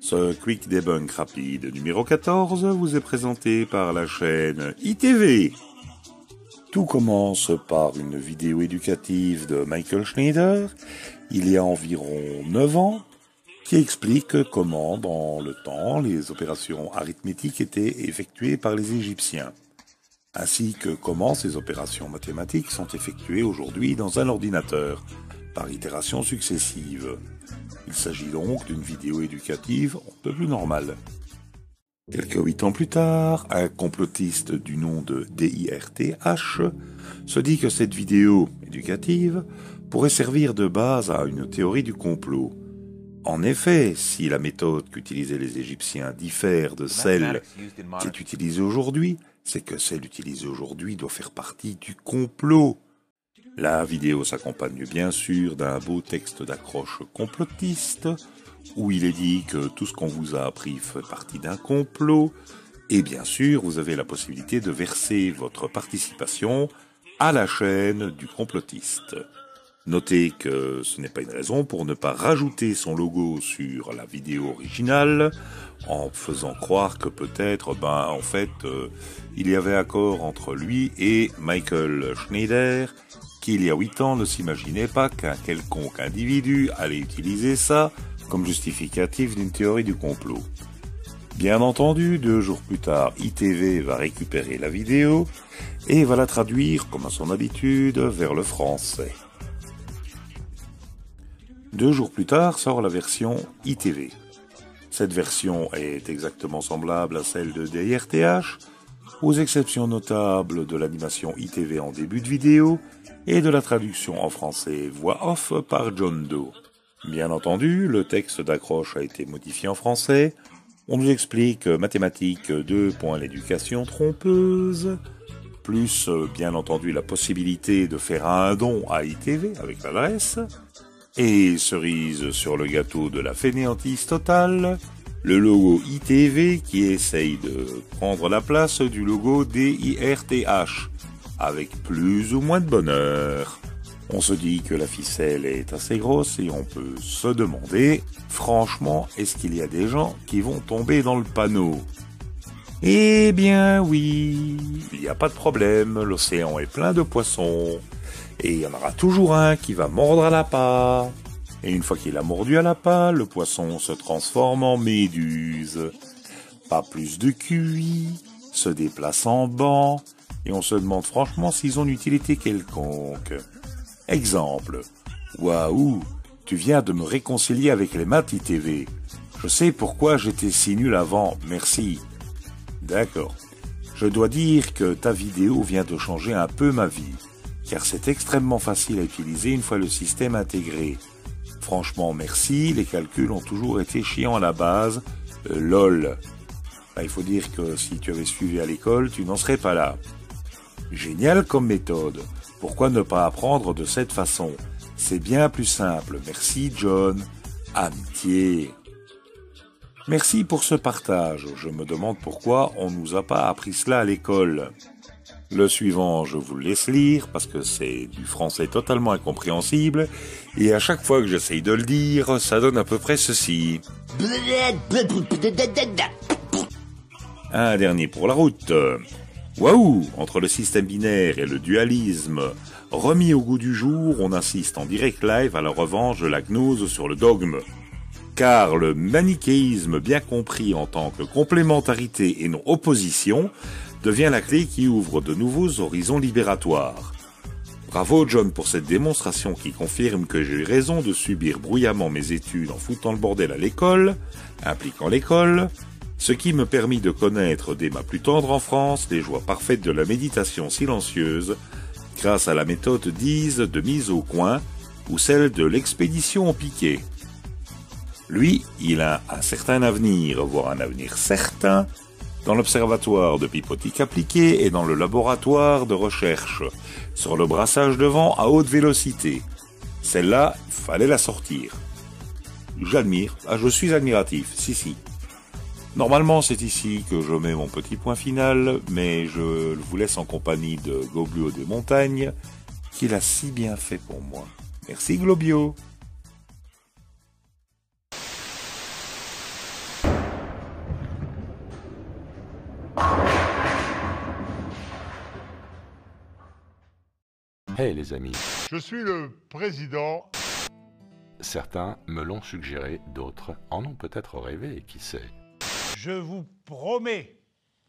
Ce Quick Debunk rapide numéro 14 vous est présenté par la chaîne ITV. Tout commence par une vidéo éducative de Michael Schneider, il y a environ 9 ans, qui explique comment, dans le temps, les opérations arithmétiques étaient effectuées par les Égyptiens, ainsi que comment ces opérations mathématiques sont effectuées aujourd'hui dans un ordinateur, par itérations successives. Il s'agit donc d'une vidéo éducative un peu plus normale. Quelques 8 ans plus tard, un complotiste du nom de DIRTH se dit que cette vidéo éducative pourrait servir de base à une théorie du complot. En effet, si la méthode qu'utilisaient les Égyptiens diffère de celle qui est utilisée aujourd'hui, c'est que celle utilisée aujourd'hui doit faire partie du complot. La vidéo s'accompagne bien sûr d'un beau texte d'accroche complotiste, où il est dit que tout ce qu'on vous a appris fait partie d'un complot, et bien sûr vous avez la possibilité de verser votre participation à la chaîne du complotiste. Notez que ce n'est pas une raison pour ne pas rajouter son logo sur la vidéo originale, en faisant croire que peut-être, il y avait accord entre lui et Michael Schneider, qui il y a 8 ans ne s'imaginait pas qu'un quelconque individu allait utiliser ça comme justificatif d'une théorie du complot. Bien entendu, 2 jours plus tard, ITV va récupérer la vidéo et va la traduire, comme à son habitude, vers le français. 2 jours plus tard sort la version ITV. Cette version est exactement semblable à celle de DIRTH, aux exceptions notables de l'animation ITV en début de vidéo et de la traduction en français voix off par John Doe. Bien entendu, le texte d'accroche a été modifié en français. On nous explique mathématiques, l'éducation trompeuse, plus bien entendu la possibilité de faire un don à ITV avec l'adresse. Et cerise sur le gâteau de la fainéantise totale, le logo ITV qui essaye de prendre la place du logo DIRTH, avec plus ou moins de bonheur. On se dit que la ficelle est assez grosse et on peut se demander, franchement, est-ce qu'il y a des gens qui vont tomber dans le panneau? Eh bien oui, il n'y a pas de problème, l'océan est plein de poissons. Et il y en aura toujours un qui va mordre à l'appât. Et une fois qu'il a mordu à l'appât, le poisson se transforme en méduse. Pas plus de QI, se déplace en banc, et on se demande franchement s'ils ont une utilité quelconque. Exemple. Waouh, tu viens de me réconcilier avec les maths ITV. Je sais pourquoi j'étais si nul avant, merci. D'accord. Je dois dire que ta vidéo vient de changer un peu ma vie, car c'est extrêmement facile à utiliser une fois le système intégré. Franchement, merci, les calculs ont toujours été chiants à la base. Lol. Il faut dire que si tu avais suivi à l'école, tu n'en serais pas là. Génial comme méthode. Pourquoi ne pas apprendre de cette façon? C'est bien plus simple. Merci John. Amitié. Merci pour ce partage. Je me demande pourquoi on ne nous a pas appris cela à l'école. Le suivant, je vous le laisse lire parce que c'est du français totalement incompréhensible et à chaque fois que j'essaye de le dire, ça donne à peu près ceci. Un dernier pour la route. Waouh! Entre le système binaire et le dualisme remis au goût du jour, on assiste en direct live à la revanche de la gnose sur le dogme. Car le manichéisme bien compris en tant que complémentarité et non opposition devient la clé qui ouvre de nouveaux horizons libératoires. Bravo John pour cette démonstration qui confirme que j'ai eu raison de subir bruyamment mes études en foutant le bordel à l'école, impliquant l'école, ce qui me permit de connaître dès ma plus tendre enfance les joies parfaites de la méditation silencieuse grâce à la méthode dise de mise au coin ou celle de l'expédition au piquet. Lui, il a un certain avenir, voire un avenir certain, dans l'observatoire de pipotique appliquée et dans le laboratoire de recherche, sur le brassage de vent à haute vélocité. Celle-là, il fallait la sortir. J'admire, je suis admiratif, si. Normalement, c'est ici que je mets mon petit point final, mais je vous laisse en compagnie de Globio des Montagnes, qui l'a si bien fait pour moi. Merci Globio. Hey les amis, Je suis le président. certains me l'ont suggéré, d'autres en ont peut-être rêvé, qui sait. Je vous promets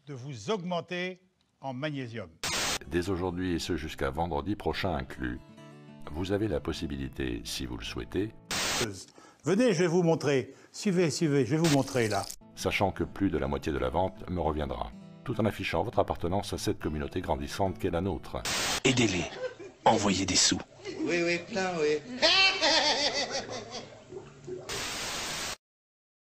de vous augmenter en magnésium. Dès aujourd'hui et ce jusqu'à vendredi prochain inclus, vous avez la possibilité, si vous le souhaitez, Venez, je vais vous montrer. Suivez, je vais vous montrer là. sachant que plus de la moitié de la vente me reviendra, tout en affichant votre appartenance à cette communauté grandissante qu'est la nôtre. Aidez-les. Envoyez des sous. Oui, plein, oui.